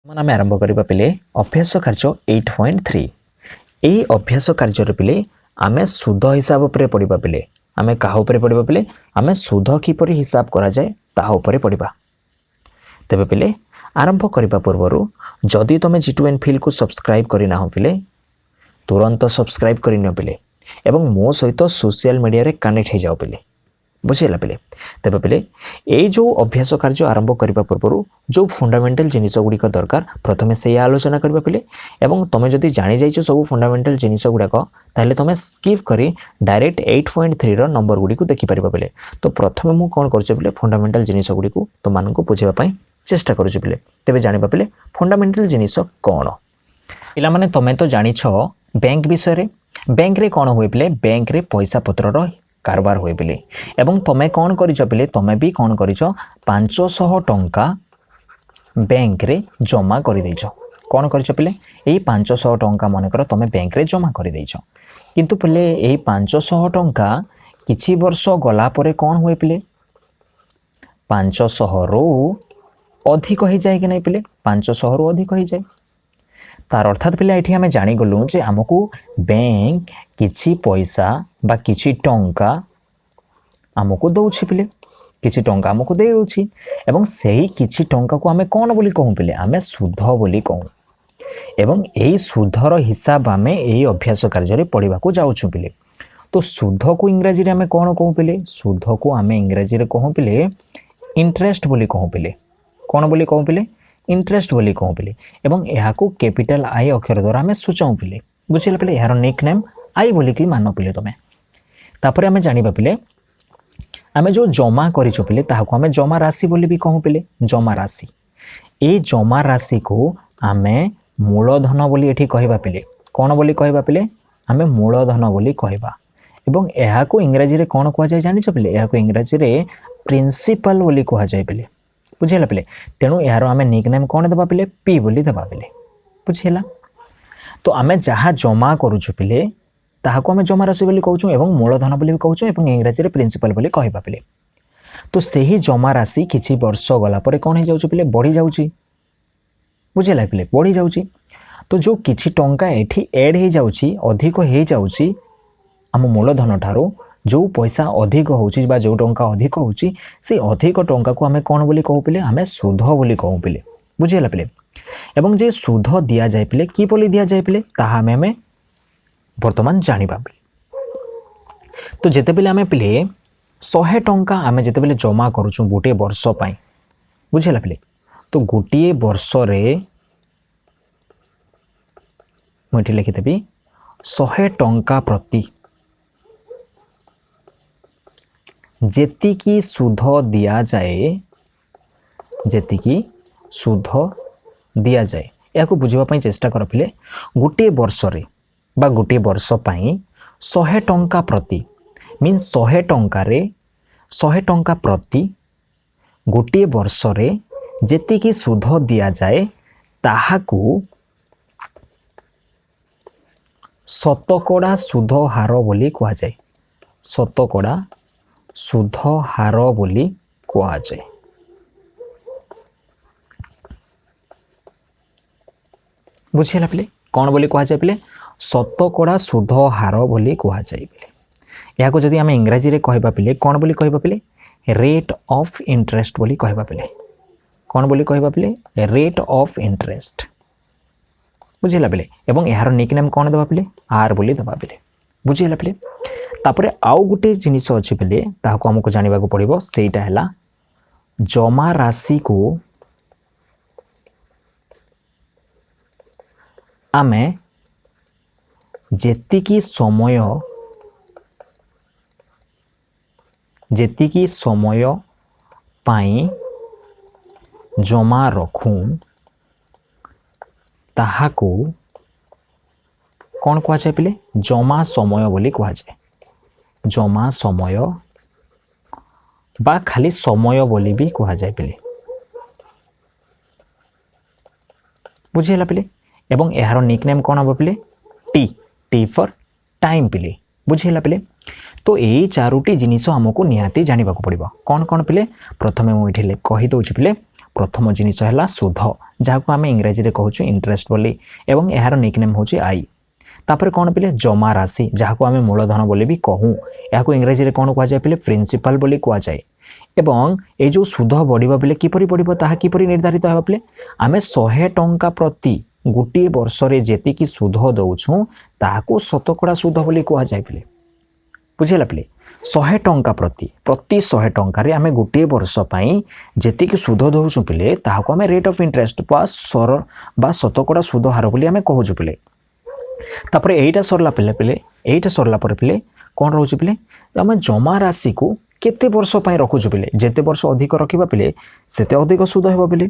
आम आरंभ करबा पिले अभ्यास कार्य 8.3 यही अभ्यास कार्य पिले आमे सुध हिसाब उपरे पढ़िबा पिले आमे काहा उपरे पढ़िबा पिले आमे सुध किपरि हिसाब करा जाए ताहा उपरे पढ़िबा। तेबे पिले आरंभ करबा पूर्वरु जदि तमे G2N फील को सब्सक्राइब करि ना हो पिले तुरंत सब्सक्राइब करि न पिले एवं मो सहित सोशल मीडिया रे कनेक्ट हे जाओ पिले बुझेला पिले। तेबे पिले ए जो अभ्यास कार्य आरंभ करबा पूर्वरु जो फंडामेंटल जिनिस गुड़िक दरकार प्रथमे से आलोचना करबा पिले एवं तमे जदि जानि जाइछो सब फंडामेंटल जिनिस गुड़ाक ताले तमे स्किप करी डायरेक्ट 8.3 रो नंबर गुड़ी को देखि परिबा पिले। तो प्रथमे मु कोन करछ पिले फंडामेंटल जिनिस गुड़ी को तो मान को बुझेबा पई चेष्टा करूछ पिले। तेबे जानिबा पिले फंडामेंटल जिनिस कोन पिला माने तमे तो जानिछो बैंक विषय रे बैंक रे कोन होय पिले बैंक रे पैसा पत्र रो कारबार हुए पिले एवं तमे कौन करिछ पिले तमे भी कौन करिछ 500 टंका बैंक रे जमा करि दैछ। कौन करिछ पिले एई 500 टंका मन कर तमे बैंक रे जमा करि दैछ किंतु पिले एई 500 टंका किछि वर्ष गला परे कौन हुए पिले 500 रो अधिक हो जाए कि नहीं पिले 500 रो अधिक हो जाए तार अर्थात पिले एठी हमें जानि गलु जे हमकु बैंक किछि पैसा बा किछि टंका हमकु दउछि पिले किछि टंका हमकु दे दउछि एवं सेही किछि टंका को हमें कोन बोली कहू पिले हमें सुध बोली कहू एवं एही सुधर हिसाब हमें एही अभ्यास कार्य रे पढिबा को जाउछु पिले। तो सुध को इंग्रजी रे हमें कोन कहू पिले सुध को हमें इंग्रजी रे कहू पिले इंटरेस्ट बोली कहू पिले कोन बोली कहू पिले इंटरेस्ट बोली कहू पिले एवं एहा को कैपिटल आई अक्षर द्वारा हमें सूचाऊ पिले बुझिला पिले यार निक नेम आई बोली कि मान पिले तमे तापर हमें जानिबा पिले हमें जो जमा करिचो पिले ताहाको हमें जमा राशि बोली भी कहू पिले जमा राशि ए जमा राशि को हमें मूलधन बोली एठी कहबा पिले कोन बोली कहबा पिले हमें मूलधन बोली कहबा एवं एहा को इंग्रजी रे कोन कहआ जाय जानिचो पिले एहा को इंग्रजी रे प्रिंसिपल बोली कहआ जाय पिले बुझेला पिले तेणु यार आम निकनेम कौन देवा पिले पी बोली देवा पिले बुझेला। तो आम जहाँ जमा करूछु पिले ताहाको आम जमा राशि बोली कहूँ एवं मूलधन बोली भी कहूँ एवं इंग्रजी रे प्रिंसिपल बोली कहबा पिले। तो सही जमा राशि किछि वर्ष गला परे कौन हो जाउछि पिले बढ़ी जाउछि बुझेला पिले बढ़ी जाउछि। तो जो किछि टंका एठी ऐड हो जाउछि अधिक हो जाउछि आम मूलधन ठारो जो पैसा अधिक होउछि बा जो टंका अधिक होउछि से अधिक टंका को हमें कौन बोली कहू पिले हमें सुध बोली कहू पिले बुझेला पिले। एवं जे सुध दिया जाय पिले की बोली दिया जाय पिले ताहा हमें वर्तमान जानिबा पिले। तो जेते पिले हमें पिले 100 टंका हमें जेते पिले जमा करूछु गोटे वर्ष पई बुझेला पिले। तो गोटे वर्ष रे मोठी लिखि देबी 100 टंका प्रति जेतिकी सुध दिया जाए जेतिकी सुध दिया जाए या को बुझिबा पई चेष्टा कर पिले गोटे वर्ष रे बा गोटे वर्ष पई 100 टंका प्रति मीन 100 टंका रे 100 टंका प्रति गोटे वर्ष रे जेतिकी सुध दिया जाए ताहाकू शतकड़ा सुध हार बोली कहा जाए शतकड़ा सुध हार बोली कहा जाए। बुझेला पिले कौन बोली कहा जाए पिले शतकड़ा सुध हार बोली कहा जाए पिले। या को जदि आम इंग्रजी रे कहबा पिले कौन बोली कहबा पिले रेट ऑफ इंटरेस्ट बोली कहबा पिले कौन बोली कहबा पिले रेट ऑफ इंटरेस्ट बुझेला पिले। एवं यार निकनेम कौन देबा पिले आर बोली देबा पिले बुझेला पिले। तापरे आउ गुटे जिनिस अछि पिले ताहाको हमको जानिबा को पड़िबो सेटा हैला जमा राशि को आमे जेतिकी समय पाई जमा रखूं ताहाको कौन कहा जाए पिले जमा समय बोली कहा जाए जमा समय बा खाली समय बोली भी कहा जाए पिले बुझेला पिले। एवं यार निकनेम कौन हम पिले टी टी फॉर टाइम पिले बुझेला पिले। तो यही चारोटी जिनिस आमको निहाती जाना पड़ो कौन कौन पिले प्रथमे मुझे कहीदे पिले प्रथम जिनिस है सुध जहाँ आम इंग्राजी में कहूँ इंटरेस्ट बोली एवं यार निकनेम हूँ आई तापर कौन पिले जमा राशि जहाँ को आम मूलधन बोली भी कहूँ या इंग्राजी में कौन कहुए पिले प्रिंसिपल बोली कहुए एवं ये जो सुध बढ़िया बेले किपरि बढ़िबो ताहा किपरि निर्धारित हेबा बेले आमे 100 टंका प्रति गोटे वर्ष रे जेतिकी सुध दउछु ताहाको शतकड़ा सुध बोली कहा जाय पिले बुझेला पिले 100 टंका प्रति 100 टंका रे आमे गोटे वर्ष पई जेतिकी सुध दउछु पिले ताहाको आमे रेट ऑफ इंटरेस्ट बा सर बा शतकड़ा सुध हार बोली आमे कहूछु पिले तापर एटा सरला पिले एटा सरला पर पिले कोन रहउछु पिले आमे जमा राशि को केते वर्ष पई रखुछु पिले जेते वर्ष अधिक रखिबा पिले सेते अधिक सुध हेबा पिले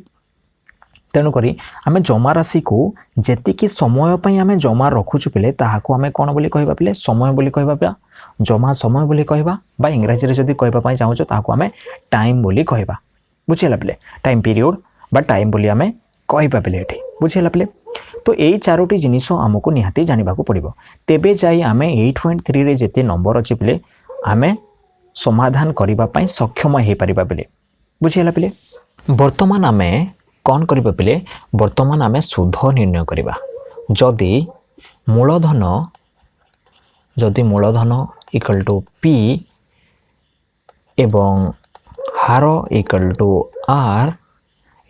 तेणु करी आमे जमा राशि को जेतिकी समय पई आमे जमा रखुछु पिले ताहाको आमे कोन बोली कहबा पिले समय बोली कहबा जमा समय बोली कहबा बा इंग्रजी रे जदी कहबा पई चाहूछ ताहाको आमे टाइम बोली कहबा बुझिला पिले टाइम पीरियड बा टाइम बोली आमे कहबा पिले एठी बुझिला पिले तो यही चारोटी जिनिस आमको निहाती जानिबा को पड़िबो तेबे जाई आमे 8.3 रे जेते नंबर अछि पिले आमे समाधान करिबा पई सक्षम हे परिबा पिले बुझिला पिले वर्तमान आमे कौन करिबा पिले वर्तमान आमे सुध निर्णय करिबा जदि मूलधन इक्वल टू पी एवं हार इक्वल टू आर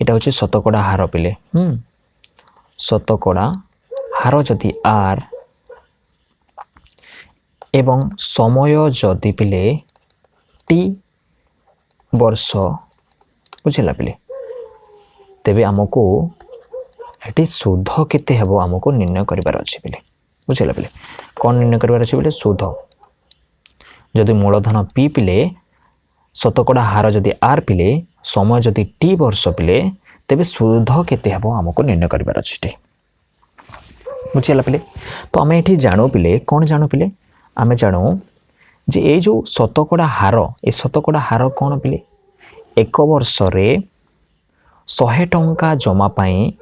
एटा होची शतकड़ा हार पिले शतकड़ा हार जदि आर एवं समय जदि पिले टी वर्ष बुझेला पिले तेबे आमको एटी सुध केते हेबो आमको निर्णय करिवार अछि पिले बुझेला पिले कोन निर्णय करिवार अछि पिले सुध जदि मूलधन पी पिले शतकड़ा हार जदि आर पिले समय जदि टी वर्ष पिले तेबे सुध केते हेबो आमको निर्णय करिवार अछि बुझेला पिले तो आमे एठी जानो पिले कोन जानो पिले आमे जानो जे ये जो शतकड़ा हार ए शतकड़ा हार कौन पिले एक वर्ष रे 100 टंका जमा पाई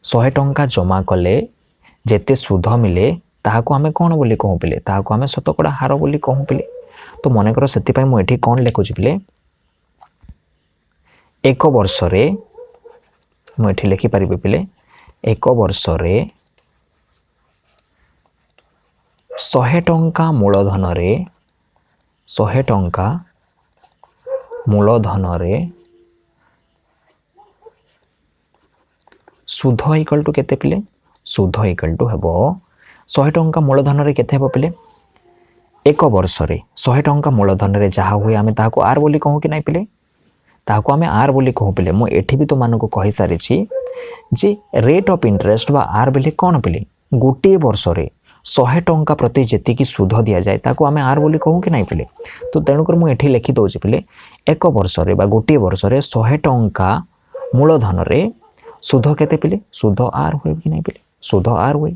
100 टंका जमा कले जेते सुध मिले ताहाको आमे कौन बोली कहूँ पिले ताहाको आमे शतकड़ा हार बोली कहूँ पिले तो मन कर से मुझे कौन लिखुची पिले एक वर्ष रे मुझे लिखिपारि पिले एक वर्ष रे 100 टंका मूलधन रे 100 टंका मूलधन रे सुध इक्वल टू केते पिले सुध इक्वल टू हेबो 100 टंका मूलधन रे केते हेबो पिले एक वर्ष रे 100 टंका मूलधन रे जहा हुए आमे ताको आर बोली कहू कि नहीं पिले ताको आमे आर बोली कहू पिले मु एठी भी तो मानको कहि सारी छी जे रेट ऑफ इंटरेस्ट बा आर बोली कोन पिले गोटे वर्ष रे 100 टंका प्रति जेतिकी सुध दिया जाए ताको आमे आर बोली कहू कि नहीं पिले तो तेणुकर मु एठी लिखि दउछि पिले एक वर्ष रे बा गोटे वर्ष रे 100 टंका मूलधन रे सुध केते पिले सुध आर हुए कि नहीं पिले सुध आर हुए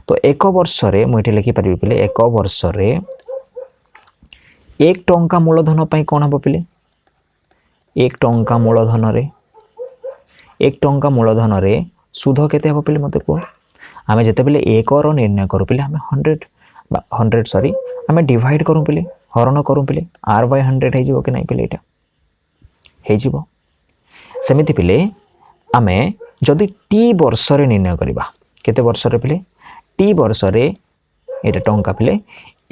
तो एक वर्ष रे मु एठी लिखि परिबि पिले एक वर्ष रे 1 टंका मूलधन पई कोन हबो पिले 1 टंका मूलधन रे 1 टंका मूलधन रे सुध केते हबो पिले मते को आमे जेते बेले 1 रो निर्णय करू पिले आमे 100 सॉरी आमे डिवाइड करू पिले हरण करू पिले r by 100 हे जिवो कि नहीं पिले एटा हे जिवो सेमिति पिले आमे जदि t वर्ष रे निर्णय करिबा केते वर्ष रे पिले t वर्ष रे एटा टंका पिले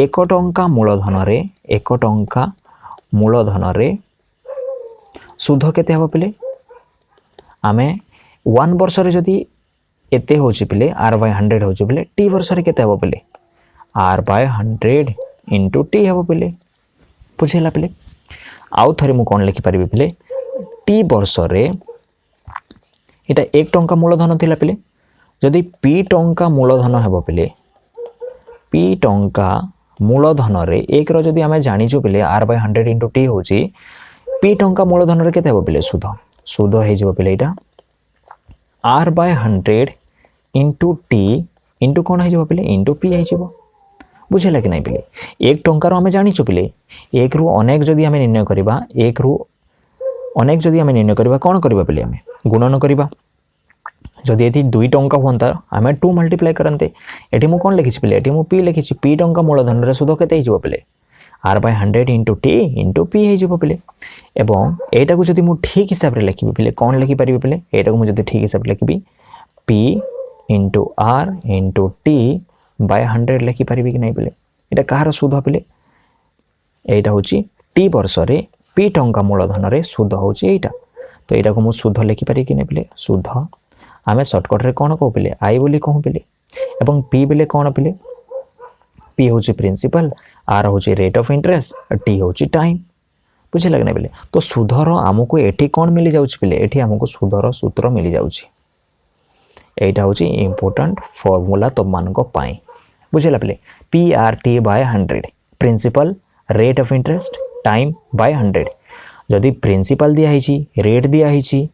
1 टंका मूलधन रे 1 टंका मूलधन रे सुध केते हबो पिले आमे 1 वर्ष रे जदि एते होची पिले r by 100 होची पिले t वर्ष रे केते हबो पिले r by 100 into t हबो पिले बुझेला पिले आउ थरे मु कोन लिखि परिबे पिले t वर्ष रे एटा 1 टंका मूलधन थिला पिले जदि p टंका मूलधन हेबो पिले p टंका मूलधन रे 1 रो जदि आमे जानि छु पिले r by 100 into t होची p टंका मूलधन रे केते हेबो पिले सुध हे जिवो पिले एटा r by 100 into t into कौन है पिले into p है बुझेला कि नहीं पिले 1 टंकार आमे जानि छु पिले 1 रु अनेक जदि आमे निर्णय करिबा 1 रु अनेक जदि आमे निर्णय करिबा कोन करिबा पिले आमे गुणन करिबा जदि एथि 2 टंका होंता आमे 2 मल्टीप्लाई करनते एठी मु कोन लिखिछि पिले एठी मु p लिखिछि p टंका मूलधन रे सुध केते हिजो पिले r/100 into T into P हो पे एवं एटा को जदि मु ठीक हिसाब रे लिखिबी पे कौन लिखि पारिबे पे एटा को मु जदि ठीक हिसाब रे लिखिबी p into r into T by 100 लिखि पारिबे कि नहीं पे एटा कहार सुध पे एटा होची टी वर्ष रे p टंका मूलधन रे सुध होची एटा तो एटा को मु सुध लिखि पारि कि नहीं पे सुध आमे शॉर्टकट रे कोन कहू पे i बोली कहू पे एवं p बेले कोन पे p होची प्रिंसिपल r होची रेट ऑफ इंटरेस्ट t होची टाइम बुझे लगने बेले तो सुधर आमको एठी कौन मिली जाउछि बेले एठी आमको सुधर सूत्र मिली जाउछि एटा होछि इंपोर्टेंट फार्मूला तो मानको पाई बुझेला बेले PRT by 100 principal rate of interest time by 100 जदि प्रिंसिपल दिया हिची रेट दिया हिची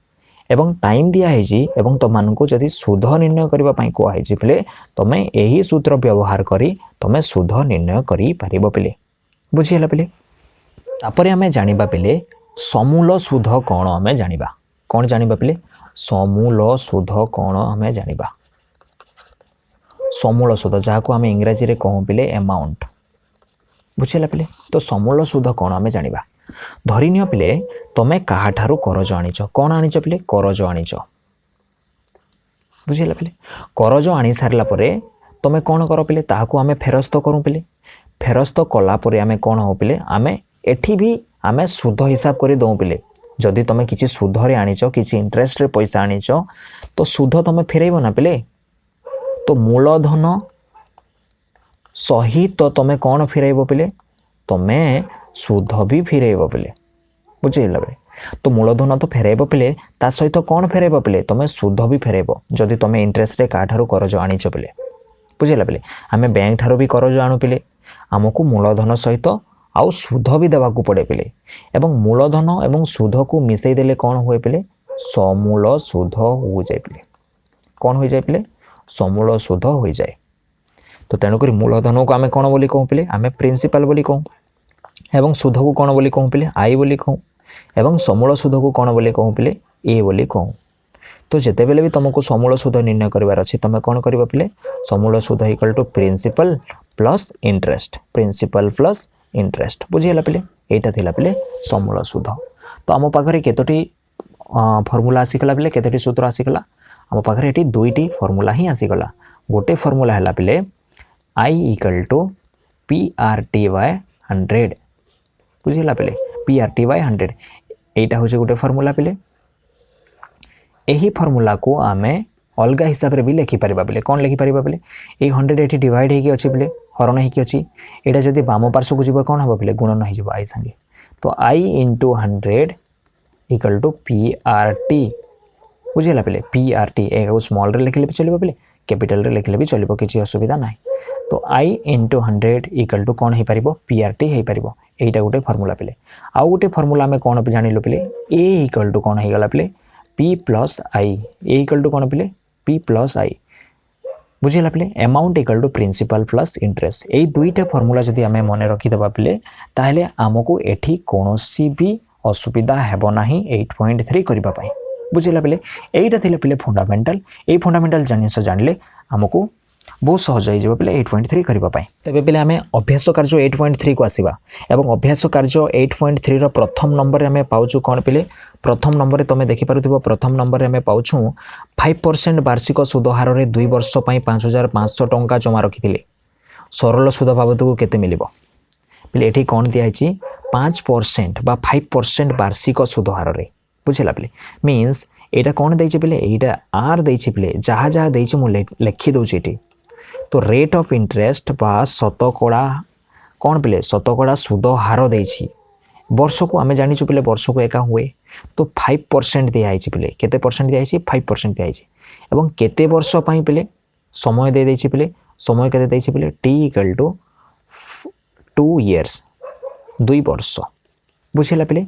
एवं टाइम दिया हिची एवं तो मानको जदि सुध निर्णय करबा पई को हिची बेले तमे एही सूत्र व्यवहार करी तमे सुध निर्णय करी पारिबो बेले बुझेला बेले तापर आमे जानिबा पेले समूल सुध कौन आमे जानिबा कौन जानिबा पेले समूल सुध कौन आमे जानिबा समूल सुध जाको आमे इंग्रजी रे कहू पेले अमाउंट बुझेला पेले तो समूल सुध कौन आमे जानिबा धरिनियो पेले तमे काहा ठारू करज आनिच कौन आनिच पेले करज आनिच बुझेला पेले करज आनी सारला परे तमे कौन कर पेले ताहाको आमे फेरस्त करू पेले फेरस्त कला परे आमे कौन हो पेले आमे एठी भी आमे सुध हिसाब करी दऊ पिले जदि तमे किछि सुध रे आनिच किछि इंटरेस्ट रे पैसा आनिच तो सुध तमे फेरैबो ना पिले तो मूलधन सहित तो तमे कोन फेरैबो पिले तमे सुध भी फेरैबो पिले बुझिला बे तो मूलधन तो फेरैबो पिले ता सहित कोन फेरैबो पिले तमे सुध भी फेरैबो जदि तमे इंटरेस्ट रे काठारो करज आनिच पिले बुझिला पिले आमे बैंक ठारो भी करज आनु पिले हमकु मूलधन सहित आउ सुध भी देवाकू पड़े पिले एवं मूलधन एवं सुध को मिसई देले कौन हुए पिले समूल सुध हो जाए पिले कौन हो जाए पिले समूल सुध हो जाए तो तेणुक मूलधन को आमे कौन बोली कहू पिले आमे प्रिंसिपल बोली कहू एवं सुध को कौन बोली कहू पिले आई बोली कहू एवं समूल सुध को कौन बोली कहू पिले ए बोली कहू तो जेते बेले भी तुमको समूल सुध निर्णय करबार अछि तमे कौन करबा पिले समूल सुध equal to principal plus interest principal plus interest बुझीला पिले एटा थिला पिले समूल सुध तो आम पाखरे केतोटी फॉर्मूला आसीगला पिले केतोटी सूत्र आसीगला आम पाखरे एटी दुईटी फॉर्मूला ही आसीगला गोटे फॉर्मूला हैला पिले I equal to PRT by 100 बुझीला पिले PRT बाय 100 एटा होचे गोटे फॉर्मूला पिले एही फॉर्मूला को आमे अलगा हिसाब रे भी लिखि परिबा पिले कोन लिखि परिबा पिले ए 100 एठी डिवाइड हेकी अछि पिले हरण हेकी अछि एटा जदि बाम पार्श्व को जिबो कोन हबो पिले गुणन हो जिवो i संगे तो I * 100 इक्वल टू PRT बुझिला पिले PRT ए स्मॉल रे लिखले भी चलिबो पिले कैपिटल रे लिखले भी चलिबो किछि असुविधा नाही तो I * 100 इक्वल टू कोन हे परिबो PRT हे परिबो एटा गोटे फार्मूला पिले आ गोटे फार्मूला में कोन जानिलो पिले A इक्वल टू कोन हे गला पिले P + I A equal to कोन पिले P + I बुझिला पिले amount equal to principal plus interest ए दुईटा फार्मूला जदि आमे मने रखि देबा पिले ताहले हमको एठी कोनोसी भी असुविधा हेबो नाही 8.3 करबा पई बुझिला पिले एटा थिले पिले फंडामेंटल ए फंडामेंटल जानिस जानले हमको बहुत सहज हो जाए पिले 8.3 करबा पई तबे पिले आमे अभ्यास कार्य 8.3 को आसीबा एवं अभ्यास कार्य 8.3 रो प्रथम नंबर रे आमे पाउछु कोन पिले प्रथम नंबर रे तमे देखि पारुथिबो प्रथम नंबर रे आमे पाउछु 5% वार्षिक सुध हार रे 2 वर्ष पई 5500 टंका जमा रखिथिले सरल सुध बाबत को केते मिलिबो पिले एठी कोन दिया हिची 5% बा 5% वार्षिक सुध हार रे बुझिला पिले मींस एटा कोन दैछि पिले एटा आर दैछि पिले जहा जहा दैछि मु लिखि दोछि एठी तो रेट ऑफ इंटरेस्ट बा शतकड़ा कौन पिले शतकड़ा सुध हार देछि वर्ष को आमे जानि छु पिले वर्ष को एका हुए तो 5% दिया आइछि पिले केते परसेंट दिया आइछि 5% दिया आइछि एवं केते वर्ष पई पिले समय दे दैछि पिले समय केते दैछि पिले t = 2 इयर्स 2 वर्ष बुझिला पिले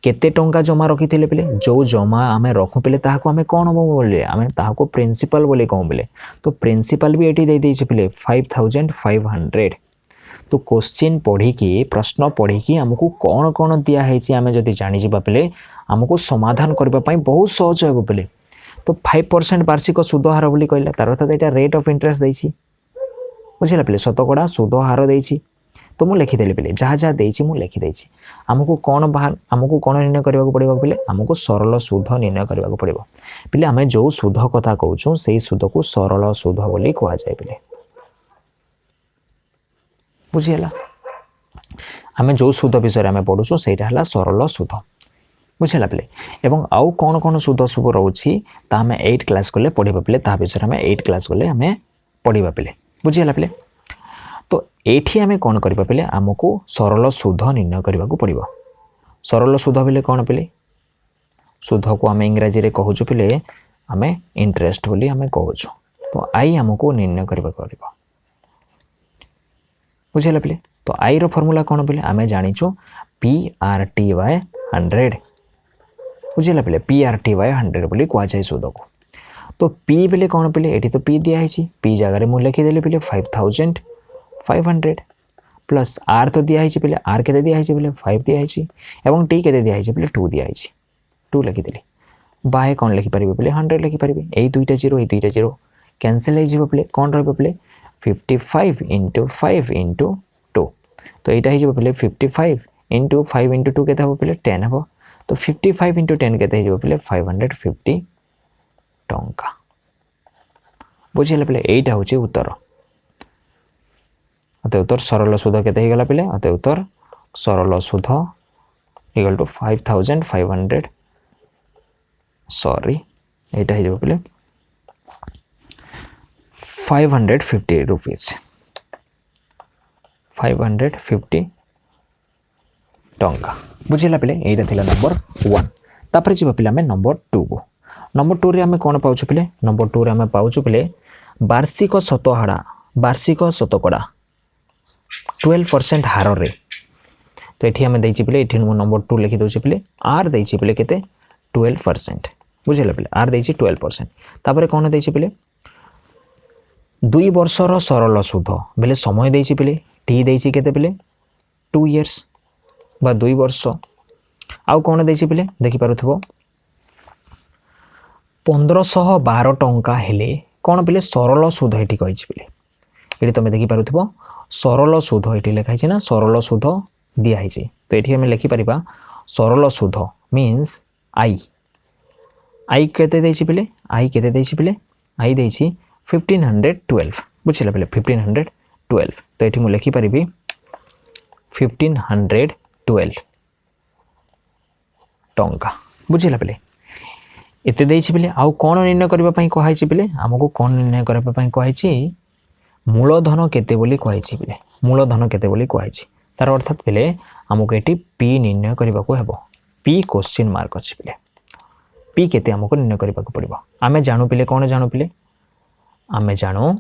केते टंका जमा रखिथिले पिले जो जमा आमे रखु पिले ताहाको आमे कोन हो बोले आमे ताहाको प्रिंसिपल बोले कहू पिले तो प्रिंसिपल भी एटी दे दैछि पिले 5500 तो क्वेश्चन पढ़ी की प्रश्न पढ़ी की हमको कोन कोन दिया हेछि आमे जदी जानि जिबा पिले हमको समाधान करबा पई बहुत सहज हेबो पिले तो 5% वार्षिक सुध हार बोली कहला तार अर्थ एटा रेट ऑफ इंटरेस्ट दैछि बुझिला पिले शतकड़ा सुध हार दैछि तो मुझे लिखिदेली पे जहाँ जहाँ देती मुझे लिखिदेची आमको कौन बाहर आमको कौन निर्णय करने पड़ो पे आमको सरल सुध निर्णय करने पड़ो पे आम जो सुध कथा कहूँ से सुध को सरल सुध बोली कहुए पे बुझीगला आम जो सुध विषय आम पढ़ुँ से सरल सुध बुझेगा पे एवं आउ कौन कौन सुध सब रोचे आम 8 क्लास गले पढ़ा पे विषय आम 8 क्लास गले आम पढ़ा पे बुझीगला पे तो ये आम कौन करवा पे आमको सरल सुध निर्णय करने को पड़ो सरल सुध बोले कौन पे सुध को आम इंग्राजी रे कहूँ पे आम इंटरेस्ट बोली आम कहूँ तो आई आमको निर्णय करने पड़ो बुझेगा पे तो आई रो फॉर्मूला कौन पे आम जाचु PRTY 100 बुझेगा पे PRTY 100 बोली कहुए सुध को तो P बेले कौन पे ये तो P दिखाई P जगह मुझे लिखिदेली पे 5500 प्लस R तो दिखाई पे R के दिखाई पे 5 दिखाई एवं T के दिखाई पे 2 दिखाई 2 लिखिदेली बाय कौन लिखिपारे पे 100 लिखिपारे यही दुईटा जीरो कैनसल हो पे कौन रे 55 इंटू 5 इंटू 2 तो यहाँ हो पे 55 इंटू 5 इंटू 2 के पे 10 हम तो 55 इंटू 10 के पे 550 टंका बुझेगा पे यहीटा हूँ उत्तर अत उत्तर सरल सुध के गला पे अत उत्तर सरल सुध इक्वल टू 5500 सॉरी यहाँ हो पे 550 रुपीज 550 टंका बुझेगा पे यहाँ थी नंबर 1 तापर जी पे आम नंबर 2 को नंबर 2 रे आम कौन पाऊँ पे नंबर 2 रे आम पाऊँ पे वार्षिक शतकड़ा 12% हार रे तो ये आम देची पे ये नंबर 2 लिखी दूसरे पे आर देची पे केते 12% बुझेगा पे आर देची 12% तापर कौन देची पे 2 वर्षर सरल सुध बेले समय देची पे टी देची केते पे 2 इयर्स बा 2 वर्ष आउ कौन देची पे देखि पारुथबो 1512 टंका हेले कौन पे सरल सुध ये कही पे ये तुम देखी पारुथबो सरल सुध ये लिखाई ना सरल सुध दिखाई तो ये आम लिखिपर सरल सुध मीन्स आई आई केते देची पे आई केते देची पे आई देची 1512 बुझेगा पे 1512 तो ये मुझे लिखिपर 1512 टंका बुझेगा पे एते देछि बेले आउ कौन निर्णय करबा पई कहैछि बेले हमको कौन निर्णय करबा पई कहैछि मूलधन केते बोली कहैछि बेले मूलधन केते बोली कहैछि तार अर्थात बेले हमको एटी पी निर्णय करबा को हेबो पी क्वेश्चन मार्क अछि बेले पी केते हमको निर्णय करबा को पड़िबो आमे जानू बेले कौन जानू बेले आमे जानू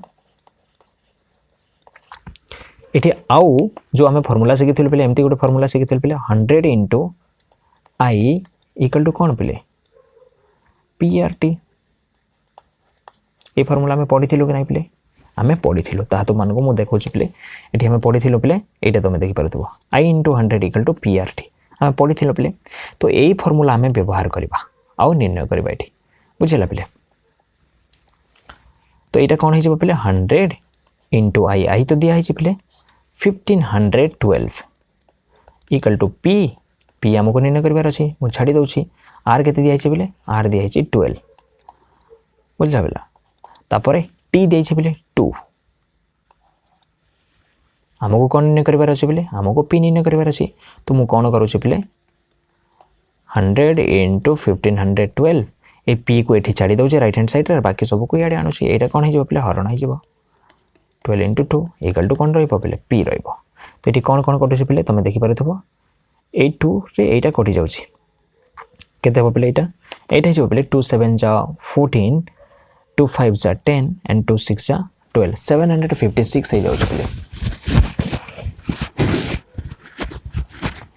एटी आउ जो आमे फार्मूला सिखिथिल बेले एमती गोटे फार्मूला सिखिथिल बेले 100 इंटू आई इक्वल टू कौन बेले PRT ये फार्मूला आम पढ़ी कि नहीं पे आम पढ़ी तो मानक मुझे देखा पे ये आम पढ़ी पे यहाँ तुम देखिपार आई इंटू 100 इक्वल टू PRT आम पढ़ी पे तो यही फार्मूला आम व्यवहार करवा आउ निर्णय करवा ये बुझेगा पे तो यहाँ कौन हो पे 100 इंटू आई आई तो दिखाई पे 1512 इक्वल टू पी पी आमको निर्णय करार अच्छी मुझे छाड़ी दूसरी आर के दिखाई पे आर दिखाई 12 बुझा पेला तापर टी दिखाई पे 2 आमको कौन निर्णय करार अच्छे पे आमको पी निर्णय करार अच्छी तो मुझे कौन करुच्छे पे 100 इंटू 1512 ये पी को ये छाड़ी दूसरे राइट हैंड साइड बाकी सबको इे आणुची यहाँ कौन हो पे हरण हो 12 इंटू 2 इक्वल टू कौन रे पी रहा तो ये कौन कौन कटुचे पे तुम देखिपार 2 रे यहाँ कटि जाऊँगी केते हो पे यहाँ हो पे 2 7 जा 14 2 5 जा 10 एंड 2 6 जा 12 756 हो जाऊँ पे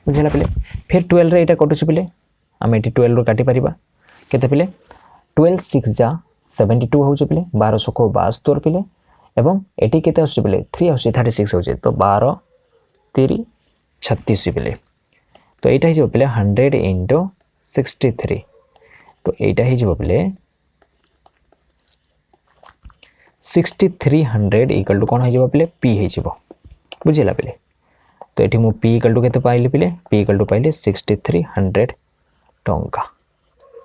बुझेगा पे फिर 12 रे यहाँ कटुचे पे आम ये 12 रू काटी पार केते पे 12 6 जा 72 हो पे 12 को 72 पे एवं एटी केते आसुचे पे 3 आसुचे 36 हो तो 12 3 36 पे तो यहाँ हो पे 100 इंटू 63 तो यहाँ हो पे 6300 इक्वल टू कौन हो पे पी हो बुझेगा पे तो ये मु पी इक्वल टू केते पाइली पिले पी इक्वल टू पाइली 6300 टंका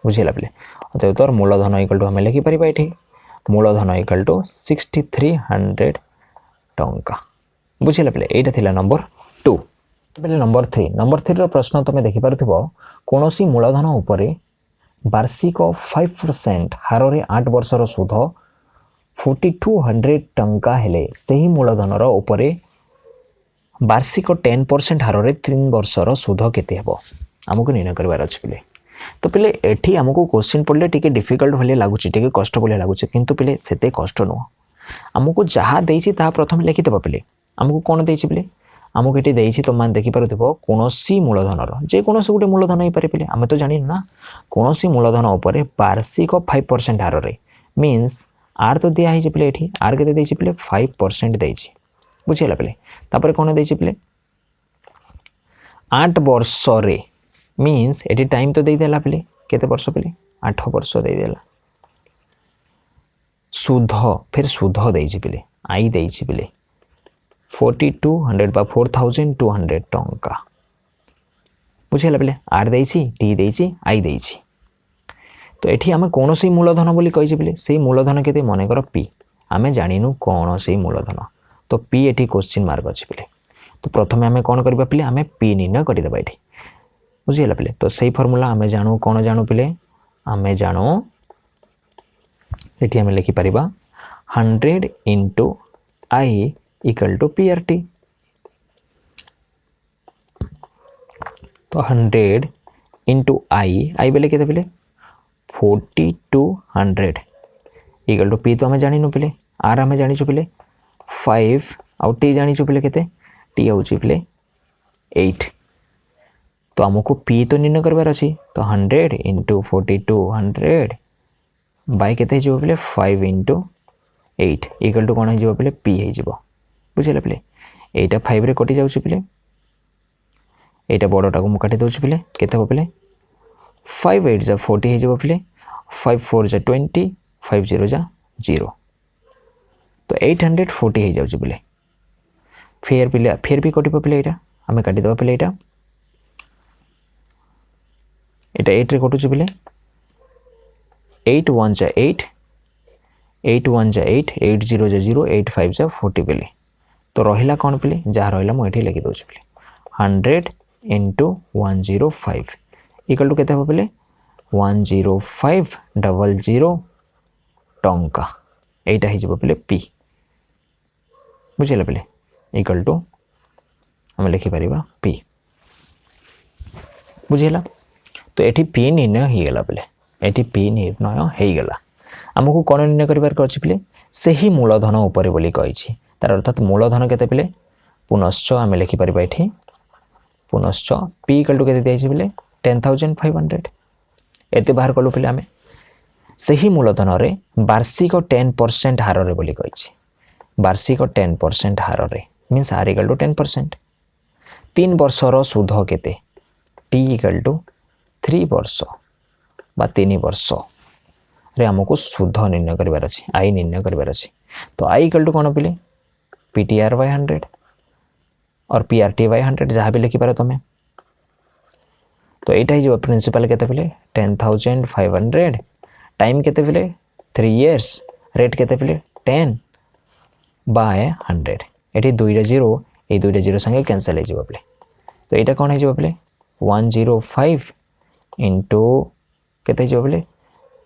बुझिला पिले तो तोर मूलधन इक्वल टू हमें लिखि परिबा एठी मूलधन इक्वल टू 6300 टंका बुझिला पिले एटा थिला नंबर 2 पिले नंबर 3 रो प्रश्न तमे देखि पारुथिबो कोनोसी मूलधन उपरे वार्षिक 5% हार रे 8 वर्ष रो सुध 4200 टंका हेले सही मूलधन रो उपरे वार्षिक 10% हार रे 3 वर्ष रो सुध केते हेबो हमको निर्णय करबार अछि पिले तो पिले एठी हमको क्वेश्चन पढ़ले टिके डिफिकल्ट भले लागुची टिके कष्ट भले लागुची किंतु पिले सेते कष्ट नो हमको जहा देइची ता प्रथम लिखि देबा पिले हमको कोन देइची पिले हमको एठी देइची तो मान देखि पारुथिबो कोनोसी मूलधन रो जे कोनोसी गुटे मूलधन होई पारे पिले हम तो जानि ना कोनोसी मूलधन ऊपर वार्षिक 5% हार रे मींस आर तो दिया है पिले एठी आर केते देइची पिले 5% देइची बुझिला पिले तापर कोन देइची पिले 8 वर्ष रे मींस एटी टाइम तो दे देला पिले केते वर्ष पिले 8 वर्ष दे देला सुध फिर सुध देइची पिले आई देइची पिले 4200 बा 4200 टंका बुझिला पिले आर देइची टी देइची आई देइची तो एठी हमें कोनोसी मूलधन बोली कहिछि पिले सेही मूलधन केते मने कर पी हमें जानिनु कोन सेही मूलधन तो पी एठी क्वेश्चन मार्क अछि पिले तो प्रथमे हमें कोन करबा पिले हमें पी निर्णय करि देबा एठी बुझिला पिले तो सही फॉर्मूला हमें जानू कोन जानू पिले हमें जानू एठी हमें लिखि परिबा 100 into I equal to PRT तो 100 into I बेले केते पिले 4200 इक्वल टू पी तो हमें जानी नु पिले आर हमें जानी छु पिले 5 आउ टी जानी छु पिले केते टी होची पिले 8 तो हमको पी तो निर्णय करबार अछि तो 100 into 4200 बाय केते जो पिले 5 into 8 इक्वल टू कोन हे जो पिले पी हे जिवो बुझिला पिले एटा 5 रे कटि जाउछि पिले एटा बडटा को मु काटि दउछि पिले केते हो पिले 5 8 जा 40 हे जिवो पिले 5 4 जा 20 5 0 जा 0 तो 840 हे जाउछि पिले फिर भी कटिबो पिले एटा हमें काटि दबा पिले एटा 8 रे कटुछि पिले 8 1 जा 8 8 1 जा 8 8 0 जा 0 8 5 जा 40 पिले तो रहिला कोन पिले जा रहिला मु एठी लिखि दउछि पिले 100 into 105 इक्वल टू केते हो पिले 10500 टंका एटा हे जिवो पिले पी बुझिला पिले इक्वल टू हम लिखि परिबा पी बुझिला तो एठी पी निर्णय हे गेला पिले एठी पी निर्णय हे गेला हमको कोन निर्णय करबार अछि पिले सही मूलधन ऊपर बोली कहिछि तार अर्थात मूलधन केते पिले पुनश्च हम लिखि परिबा एठी पुनश्च पी इक्वल टू केते देछि पिले 10500 एते बाहर कलु पिले हमें सही मूलधन रे वार्षिक 10% हार रे बोली कहिछि वार्षिक 10% हार रे मींस आर इक्वल टू 10% 3 वर्ष रो सुध केते टी इक्वल टू 3 वर्ष बा 3 वर्ष रे हमको सुध निर्णय करबार अछि आई निर्णय करबार अछि तो आई इक्वल टू कोन पिले पीटीआर बाय 100 और पीआरटी बाय 100 जहाँ भी लिखि पारो तमे तो एटा ही जो प्रिंसिपल केते पिले 10500 टाइम केते पिले 3 इयर्स रेट केते पिले 10 बाय 100 एटी 2 रे 0 ए 2 रे 0 संगे कैंसिल हे जिवो पिले तो एटा कोन हे जिवो पिले 105 into केते जिवो पिले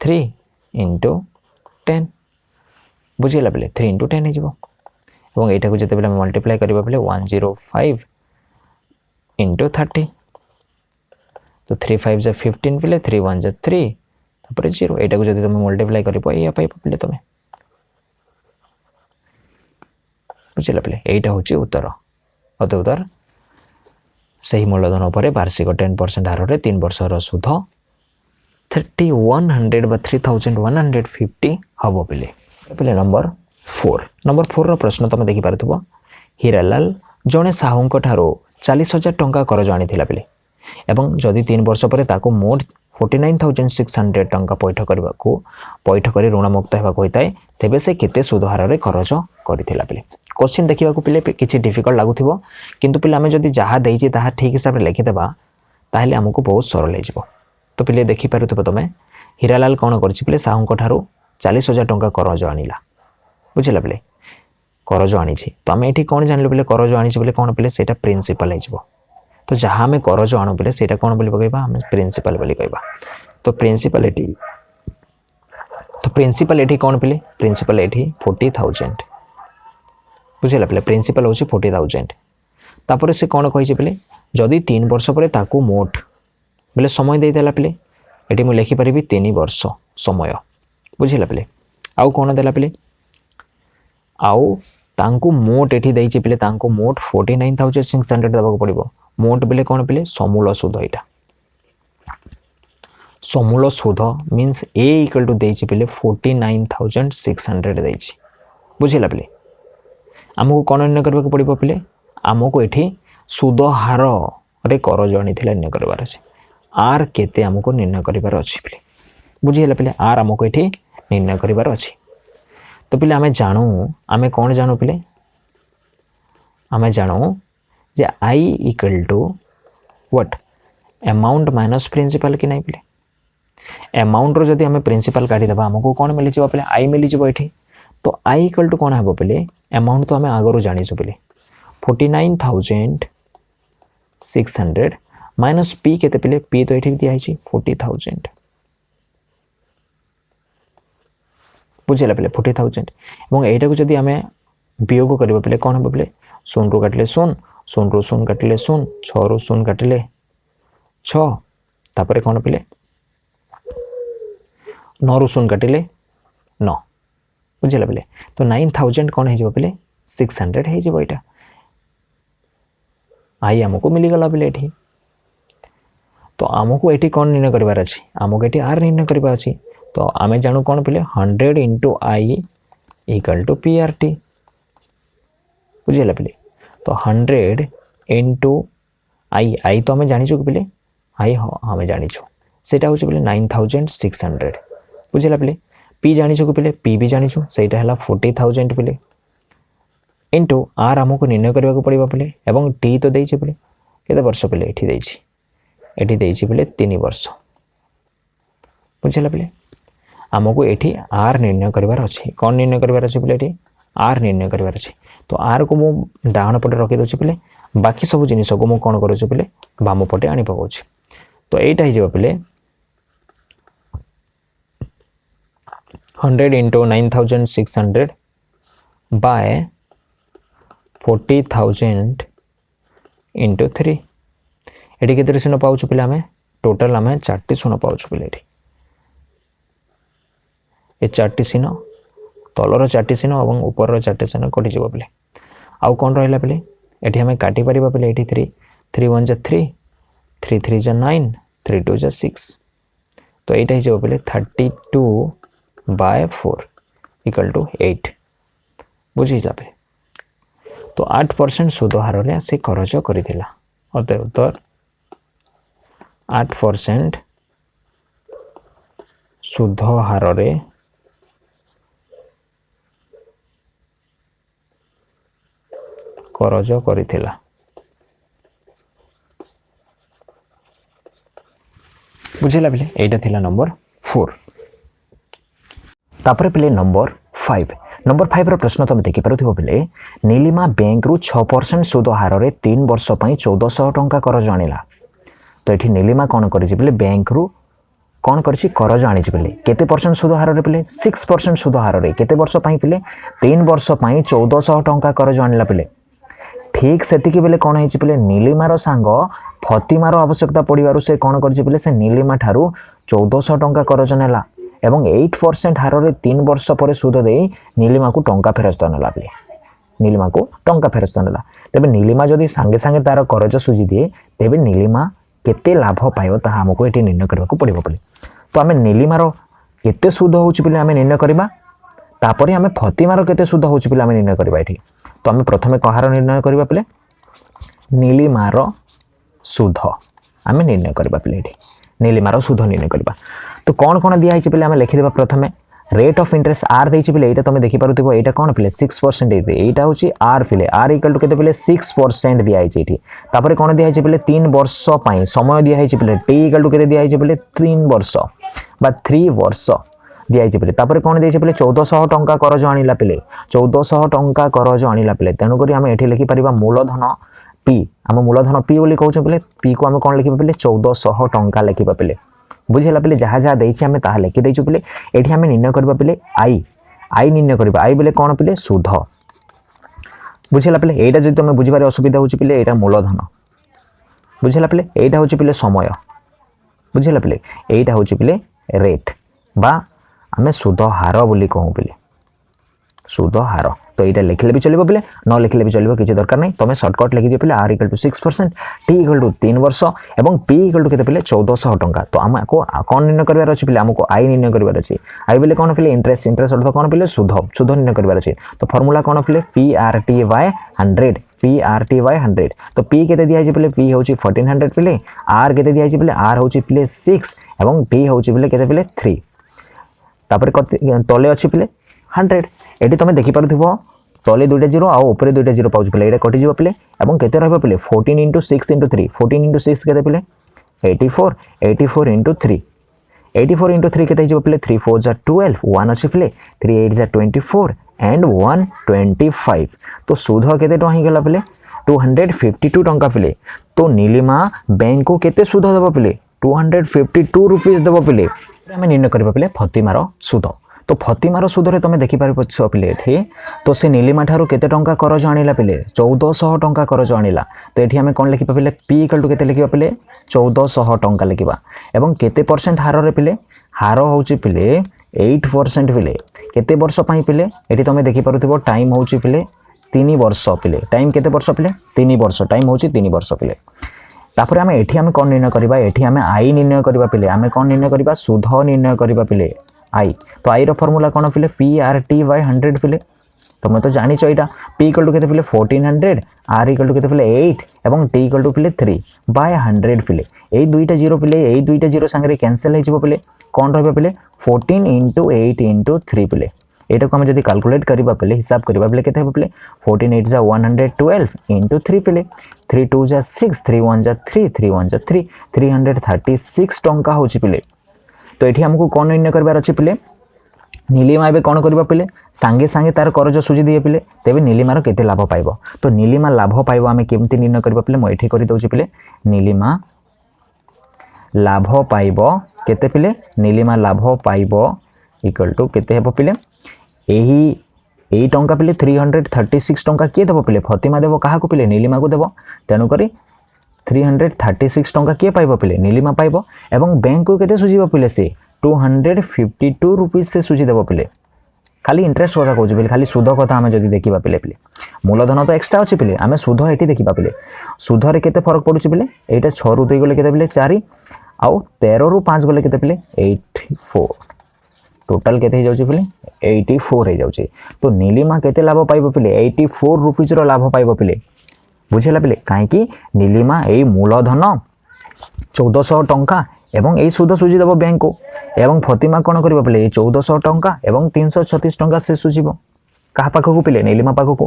3 into 10 बुझिला पिले 3 into 10 हे जिवो এবং এইটাকে যেতে বেলে মাল্টিপ্লাই করিবা বেলে 105 into 30 তো 3 5 जा 15 বেলে 3 1 जा 3 তারপরে 0 এইটাকে যদি তুমি মাল্টিপ্লাই করিবা এই পাইবা বেলে তুমি বুঝিলা বেলে এইটা হচ্ছে উত্তর অত উত্তর সেই মূলধন উপরে বার্ষিক 10% হারে 3 বর্ষর সুদ 3100 বা 3150 হবো বেলে বেলে नंबर 4 रो प्रश्न तुम देखि पारथबो हीरालाल जने साहुंक ठारो 40000 टंका करज आनी थिला बेले एवं जदि 3 वर्ष परे ताको मोट 49,600 टंका पैठ करने को पैठ कर ऋणमुक्त होता है तेबे से केते सूद हार में करज करथिला पिले क्वेश्चन देखा पिले किसी डिफिकल्ट लगुव किंतु पिले आम जदि जहाँ देती ठीक हिसाब से लिखिदेबा ताहले आमको बहुत सरल हो। तो पिले देखिपार तुम हीरालाल कौन कर साहू ठारू 40,000 टंका करज आनिला बुझला पिले करज आनी तो आम ये कौन जानलु पिले करज आनी बोले कौन पिले से प्रिंसिपल हो। तो जहाँ आम करज आणु बोले से कौन बोली कहवा आम प्रिंसिपल बोली कहवा। तो प्रिंसिपल एटी कौन पिले प्रिंसिपल एटी 40,000 बुझेगा पिले प्रिंसिपल हूँ 40,000 तापर से कौन कही पिले जदि 3 वर्ष पर ताकू मोट बोले समय देदेला पिले ये मुझे लिखिपारि 3 वर्ष समय बुझेगा पिले आउ कौन देला पिले आउ तांकू मोट एठी देइछि पिले तांकू मोट 49,600 देबाक पड़िबो मोट बिले कौन पिले समूल सुध यहाँ समूल सुध मीन्स ए इक्वल टू देइछि पिले 49,600 देइछि बुझिला पिले आमको कौन निर्णय करबाक पड़िबो पिले आमको एठी सुध हार रे कर जणी थिला निर्णय करबार अछि आर केते आमको निर्णय करबार अछि पिले बुझिला पिले आर आमको एठी निर्णय करबार अछि। तो पिले आमे जानू आमे कौन जानू पिले आमे जानू जे I equal to what amount minus principal कि नहीं पिले अमाउंट रो जदि हमें प्रिंसिपल काटी देबा हमको कौन मिली जिवो पिले आई मिली जिवो एठी। तो आई इक्वल टू कौन हेबो पिले अमाउंट तो हमें आगरो जानि छु पिले 49,600 माइनस पी केते पिले पी तो एठी दिया हिची 40,000 बुझेला पिले 40,000 एवं एटा को जदि हमें वियोग करबो पिले कौन हेबो पिले शून्य रो काटले शून्य शून्य रू शून्य काटिले शून्य 6 रू शून्य काटिले 6 तापर कौन पिले 9 रू शून्य काटिले 9 बुझेला पिले। तो 9,000 कौन है पिले 600 है यहाँ आई आमको मिलीगला पिले ये। तो आमको ये कौन निर्णय करार अच्छी आमको ये आर निर्णय करवा अच्छी। तो आम जानू कौन पिले 100 into I equal to P R T बुझेला पिले। तो 100 इंटू आई तो आम जानी पिले आई हाँ आम जानीचु सेटा हूँ पिले 9,600 बुझेगा पिले। पी जानीचु पिले पी भी जानीचु सेटा है 40,000 पिले इंटू आर आमको निर्णय करने को पड़ेगा पिले एवं टी तो देइछि पिले केते वर्ष पिले एठी देइछि पिले 3 वर्ष बुझेगा पिले। आमको ये आर निर्णय करार अच्छी कौन निर्णय करार अच्छे पिले ये आर निर्णय करार अच्छी। तो आर को मु डाहाण पटे रखी दूसरी पिले बाकी सब जिनिस को मु कौन करुँ पिले बाम पटे आनी पकाऊँ। तो यहीटा हो पिले 100 इंटू 9,600 बाय 40,000 इंटू 3 ये केते शून्य पाऊँ पिले आम टोटाल आम 4टी शून्य पाऊँ पिले ये 4टी शून्य तलर 4टी शून्य और ऊपर 4टी शून्य कटिज पिले आउ कौन रहा पिले ये आम काटी पार पिले ये 3 3 1 जा 3 3 3 जा 9 3 2 जा 6 तो यहाँ हो पिले 32 बाय 4 इक्वल टू 8 बुझी जाए। तो 8% सुध हार में से खरच करिथिला उत्तर 8% सुध हार में करज करिथिला बुझेला पिले एटा थिला नंबर 4। तापर पिले नंबर 5 रो प्रश्न तुम देखि पारुथिबो पिले नीलिमा बैंक रु 6% सुध हार रे 3 वर्ष पई 1400 टंका करज आनिला। तो एठी नीलिमा कोन करिछि पिले बैंक रु कोन करिछि करज आनिछि पिले केते परसेंट सुध हार रे पिले 6% सुध हार रे केते वर्ष पई पिले 3 वर्ष पई 1400 टंका करज आनिला पिले। ठीक सेतिकी बेले कौन है पिले नीलिमार सांग फतिमार आवश्यकता पड़ू से कौन कर से नीलिमा ठारू 1400 टंका करज नेला एवं 8% हार रे 3 वर्ष पर सुध दे नीलिमा को टंका फेरस्त नेला पिले नीलिमा को टंका फेरस्त नेला। तेबे नीलिमा जदि सांगे सांगे तार करज सुझी दिए तेबे नीलिमा केते लाभ पाइबो ताहा हमको एटी निर्णय करबा को पड़िबो पिले। तो आमे नीलिमार केते सुध होउछि पिले आमे निर्णय करबा तापरे आमे फतिमार केते सुध होउछि पिले आमे निर्णय करबा एठी। तो आम प्रथम कहार निर्णय करबा पिले नीलिमार सुध आम निर्णय करबा पिले नीलिमार सुध निर्णय करबा। तो कौन कौन दिया है पे आम लिखिदेबा। प्रथमे रेट ऑफ इंटरेस्ट आर देछि पे एटा तुम देखि पारुथिबो एटा कोन पे 6% देते एटा होची आर फिले आर इक्वल टू केते पे 6% दिया है एठी। तापर कोन दिया है पे 3 वर्ष पई समय दिया है पे टी इक्वल टू केते दिया है पे 3 वर्ष बा 3 वर्ष दिया है पे। तापर कोन दिया है पे 1400 टंका करज आनिला पे 1400 टंका करज आनिला पे। तेनु करी हम एठी लिखि परिबा मूलधन पी। हम मूलधन पी बोली कहउछ पे पी को हम कोन लिखिबा पे 1400 टंका लिखिबा पे। बुझेला पे जहाँ जहाँ देछि हमें ताहा लिखि देछु पे। एठी हमें निर्णय करबा पे आई निर्णय करबा। आई बोले कोन पे सुध। बुझेला पे एटा जदि तुम बुझिबारे असुविधा होछि पे एटा मूलधन। बुझेला पे एटा होछि पे समय। बुझेला पे एटा होछि पे रेट बा हमें सुध हार बोली कहू पे सुध हार। तो यहाँ लिखले भी चलो पे न लिखले भी चलो किसी दरकार नहीं। तुम सर्टकट लिखि दियो पे R equal to 6% T equal to 3 वर्ष और पी इक्वल टू केते पे 1400 टंका। तो आमको कौन निर्णय करबार अछि पे आमको आई निर्णय करबार अछि। आई बोले कौन पे इंटरेस्ट इंटरेस्ट अर्थ कौन पे सुध सुध निर्णय करबार अछि। तो फॉर्मूला कौन पे P R T by 100 P R T by 100। तो पी केते दिया पे पी होची 1400 पे आर केते दिया पे आर होची पे 6 और टी होची पे केते पे 3 तापर तले अछि पे 100। एटी तुम देखि पारुथिबो तले दुईटा जीरो आ ऊपर दुईटा जीरो पाउछ पे एटा कटि जिवो पे एवं केते रहबो पे 14 * 6 * 3 14 * 6 केते पे 84 84 * 3 84 * 3 केते जिवो पे 3 4 जा 12 1 अछि पे 3 8 जा 24 एंड 1 25। तो सुध केते टंका हिगला पे 252 टंका पे। तो नीलिमा बैंक को केते सुध देबो पे 252 रुपीस देबो पे। हमें निर्णय करबा पे फतिमार सुध। तो फतिमार सुधरे तुम देखिपार पे एठी। तो से नीलिमा ठारू केते टंका करज आनिला पे 1400 टंका करज आनिला। तो एठी हमें कोन लिखिबा पे पी इक्वल टू केते लिखिबा पे 1400 टंका लिखिबा एवं केते परसेंट हार रे पे हार होची पे 8% पे केते वर्ष पई पे एठी तुम देखि पारुथिबो टाइम होची पे 3 वर्ष पे। टाइम केते वर्ष पे 3 वर्ष टाइम होची 3 वर्ष पे। तापर हमें एठी हमें कोन निर्णय करबा एठी हमें आई निर्णय करबा पे हमें कोन निर्णय करबा सुध निर्णय करबा पे आई। तो आई रो फॉर्मूला कौन पे पी आर टी बाय 100 पे। तुम तो जानी यहाँ पी इक्वल टू केते पे 1400 आर इक्वल टू केते पे 8 और टी इक्वल टू पे 3 बाय 100 पे। यही दुईटा जीरो पे यही दुईटा जीरो सांगे कैंसिल हो पे कौन रहा पे 14 * 8 * 3 पे। यहाँ को आम जब कैलकुलेट करबा पे हिसाब करबा पे केते पे 14 8 जा 112 * 3 पे 3 2 जा 6 3 1 जा 3 3 1 जा 3 336 टंका होची पे। तो ये हमको कौन निर्णय करबार अछि पे नीलिमा एबे कौन करबा पे सांगे सांगे तार करज सुझी दिए पे तेबे नीलिमार केते लाभ पाइबो। तो नीलिमा लाभ पाइबो आमे केमती निर्णय करबा पे म एठी करि दउछि पे नीलिमा लाभ पाइबो केते पे नीलिमा लाभ पाइबो इक्वल टू केते हेबो पे एही टंका पे 336 टंका के देबो पे फतिमा देबो काहा को पे नीलिमा को देबो। तेनु करी 336 टंका किए पाइबो पे नीलिमा पाइबो एवं बैंक को केते सुझीबो पे से 252 रुपीस से सुझी देबो पे। खाली इंटरेस्ट कथा कहूँ पे खाली सुध कथा आम जब देखा पे मूलधन तो एक्सट्रा अच्छे पे आम सुध ये देखा पे सुधरे केते फरक पड़ुछि पे यहाँ 6 रु 2 गले केते पे 4 आउ 13 रु 5 गले केते पे 84 टोटाल केते हो जाउछि पे 84 हो जाउछि। तो नीलिमा केते लाभ पाइबो पे 84 रुपीस रो लाभ पाइबो पे। बुझेला पे कहीं नीलिमा यही मूलधन 1400 टंका एवं यही सुध सुझी देव बैंक को एवं फतिमा कौन कर पे 1400 टंका एवं 336 टंका से सुझीब क्या पाखक पे नीलिमा पाखक।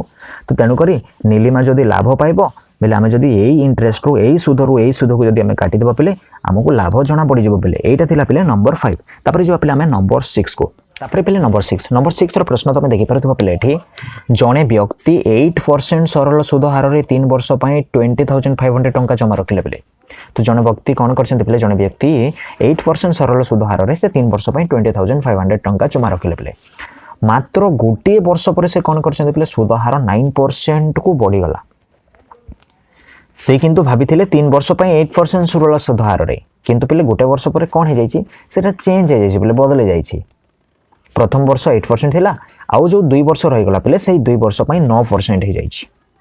तो तेणुक नीलिमा जदि लाभ पाइब बोले आम जब यही इंटरेस्ट रू यही सुध रू यही सुध को जब काटिदेव पे आमको लाभ जना पड़ पे। यहाँ पे नंबर 5 तापर जा पे नंबर 6 को तापर पे नंबर 6 रो प्रश्न तुम देखिपार पे जड़े व्यक्ति 8% सरल सुध हार में 3 वर्ष 20,500 टंका जमा रखिले पे। तो जड़े व्यक्ति कौन कर जड़े व्यक्ति 8% सरल सुध हार में से 3 वर्ष 20,500 टंका जमा रखिले पे मात्र गोटे वर्ष पर से कौन कर सुध हार 9% को बढ़ीगला। से किंतु भाभी 3 वर्ष 8% सरल सुध हार में किंतु पे गोटे वर्ष पर कौन हो जाए चेंज हो बदल जाए। प्रथम वर्ष 8% थिला आउ जो 2 वर्ष रहीगला पे से 2 वर्ष 9% हो जाए।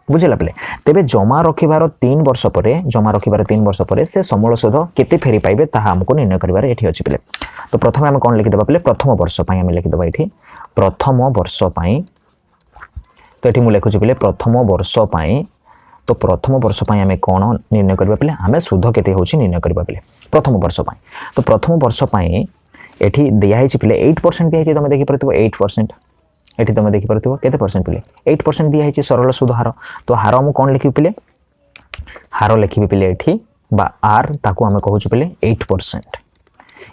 बुझेला पे तेबे जमा रखिबार 3 वर्ष पर से समूल सुध केते फेरी पाइबे ताहा हमको निर्णय करिबार एठी अछि पे। तो प्रथम हम कोन लिखि देबा पे प्रथम वर्ष पई हम लिखि देबा एठी प्रथम वर्ष पई। तो एठी मु लिखुछि पे प्रथम वर्ष पई तो प्रथम वर्ष आम कौन निर्णय करबा पिले आम सुध केते होची निर्णय करबा पिले प्रथम वर्ष पाई। तो प्रथम वर्ष पाई एठी दिया पिले 8% दिया तुम देखि परथिबो 8%। एठी तुम देखि परथिबो केते परसेंट पिले 8% दिया सरल सुध हार। तो हार हम कौन लिखि पिले हार लिखि पिले एठी बा आर ताकू आम कहूँ पिले 8%।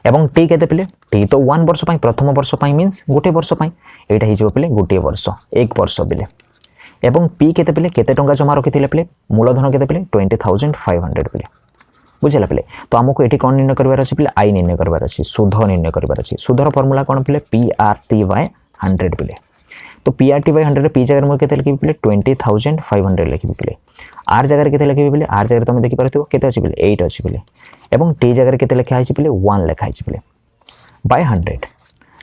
एवं टी केते पिले टी तो 1 वर्ष पाई प्रथम वर्ष पाई मीन्स गोटे वर्ष पाई एटा हिजो पिले गोटे वर्ष 1 वर्ष पिले। एवं पी केते पिले केते टंका जमा रखिथिले पिले मूलधन केते पिले 20,500 पिले बुझिला पिले। तो आमको एठी कोन निर्णय करबार अछि पिले आई निर्णय करबार अछि सुध निर्णय करबार अछि। सुधर फार्मूला कोन पिले PRT/100 पिले। तो PRT/100 पी जगह म केते लिखि पिले 20,500 लिखि पिले आर जगह केते लिखि पिले आर जगह तुम देखि परथिबो केते अछि पिले 8 अछि पिले। एवं टी जगह केते लिखा अछि पिले 1 लिखा अछि पिले बाय 100।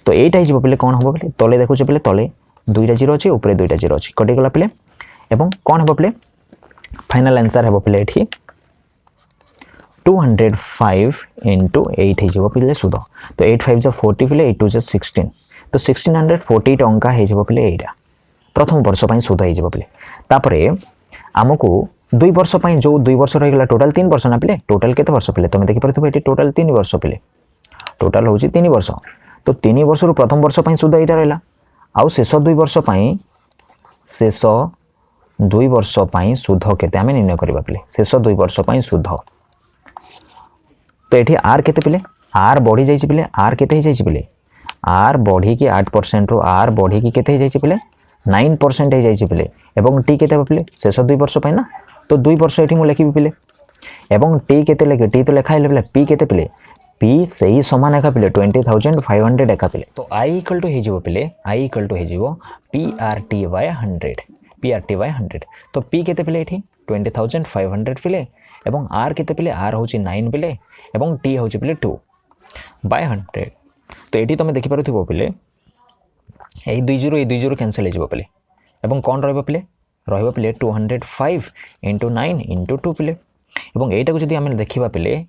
तो एटा हिजो पिले कोन होबो पिले तले देखु पिले तले 2टा 0 अछि ऊपर 2टा 0 अछि कटि गला पिले। एवं कोन होबो पिले फाइनल आंसर होबो पिले एठी 205 into 8 हिजो पिले सुध। तो 8 5 40 पिले 8 2 16 तो 1640 टंका हिजो पिले एटा प्रथम वर्ष पई सुध हिजो पिले। तापरे आमको 2 वर्ष पई जो 2 वर्ष रह गला टोटल 3 वर्ष ना पिले टोटल केते वर्ष पिले तुम देखि परथिबो एठी टोटल 3 वर्ष पिले टोटल होची 3 वर्ष। तो 3 वर्ष रु प्रथम वर्ष पई सुध एटा रहला आउ शेष 2 वर्ष पई शेष 2 वर्ष पई सुध केते आमे निर्णय करबा पिले शेष 2 वर्ष पई सुध। तो एठी आर केते पिले आर बढ़ी जाई पिले आर केते जाई पिले आर बढ़ी की 8% रो आर बढ़ी की केते जाई पिले 9% जाई पिले। एवं टी केते पिले शेष 2 वर्ष पई ना तो 2 वर्ष एठी मु लिखि पिले। एवं टी केते लिखे टी तो लिखा पिले पी केते पिले पी सही समान एका पिले 20,500 एका पिले। तो आई इक्वल टू हिजो पिले आई इक्वल टू हिजो PRT/100 PRT/100। तो पी केते पिले एठी 20,500 पिले एवं आर केते पिले आर होची 9 पिले एवं टी होची पिले 2/100। तो एठी तुम देखि परथिबो पिले ए 2 0 कैंसिल हिजो पिले एवं कोन रहबो पिले 205 into 9 into 2 पिले। एवं एटा को जदी हम देखिबा पिले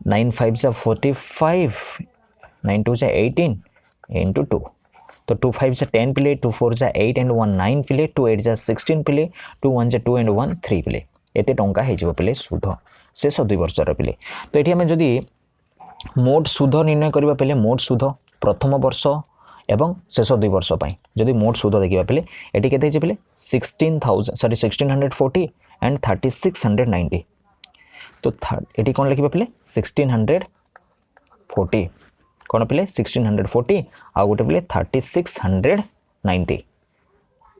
9 5 जा 45 9 2 जा 18 into 2 तो 2 5 जा 10 पिले 2 4 जा 8 and 1 9 पिले 2 8 जा 16 पिले 2 1 जा 2 and 1 3 पिले एते टंका हिजो पिले सुध शेष 2 वर्ष र पिले। तो एठी हम जदी मोट सुध निर्णय करबा पिले मोट सुध प्रथम वर्ष एवं शेष 2 वर्ष पाई जदी मोट सुध देखिबा पिले एठी केते हिजो पिले 1640 and 3690। तो एठी कोन लिखिबा पिले 1640 कोन पिले 1640 आ गोटे पिले 3690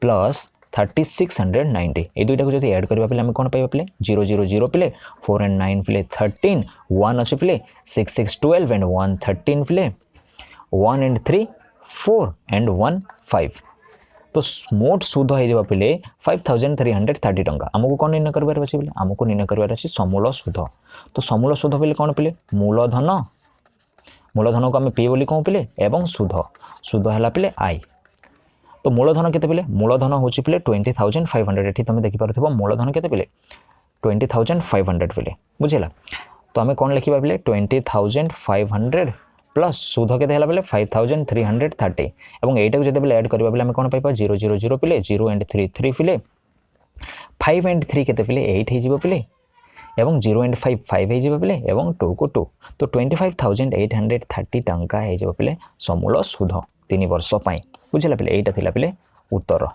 प्लस 3690 ए दुईटा को जदी ऐड करबा पिले हम कोन पाइबा पिले 0 0 0 पिले 4 and 9 पिले 13 1 अछि पिले 6 6 12 and 1 13 पिले 1 and 3 4 and 1 5। तो मोट सुध हो जाबा पिले 5,330 टंका। हमको कोन निर्णय करबार अछि पिले हमको निर्णय करबार अछि समूल सुध। तो समूल सुध पिले कोन पिले मूलधन को हम पी बोली कहू पिले एवं सुध सुध हला पिले आई। तो मूलधन केते पिले मूलधन होची पिले 20,500 एठी तुम देखि परथिबो मूलधन केते पिले 20,500 पिले बुझिला। तो हमें कोन लिखिबा पिले 20,500 प्लस सुध केते हला पिले 5,330 एवं एटा को जदे पिले ऐड करबा पिले हम कोन पाइबा 0 0 0 पिले 0 and 3 3 पिले 5 and 3 केते पिले 8 हे जिवो पिले एवं 0 and 5 5 हे जिवो पिले एवं 2 को 2 तो 25,830 टंका हे जिवो पिले समूल सुध 3 वर्ष पाई बुझिला पिले एटा थिला पिले उत्तर।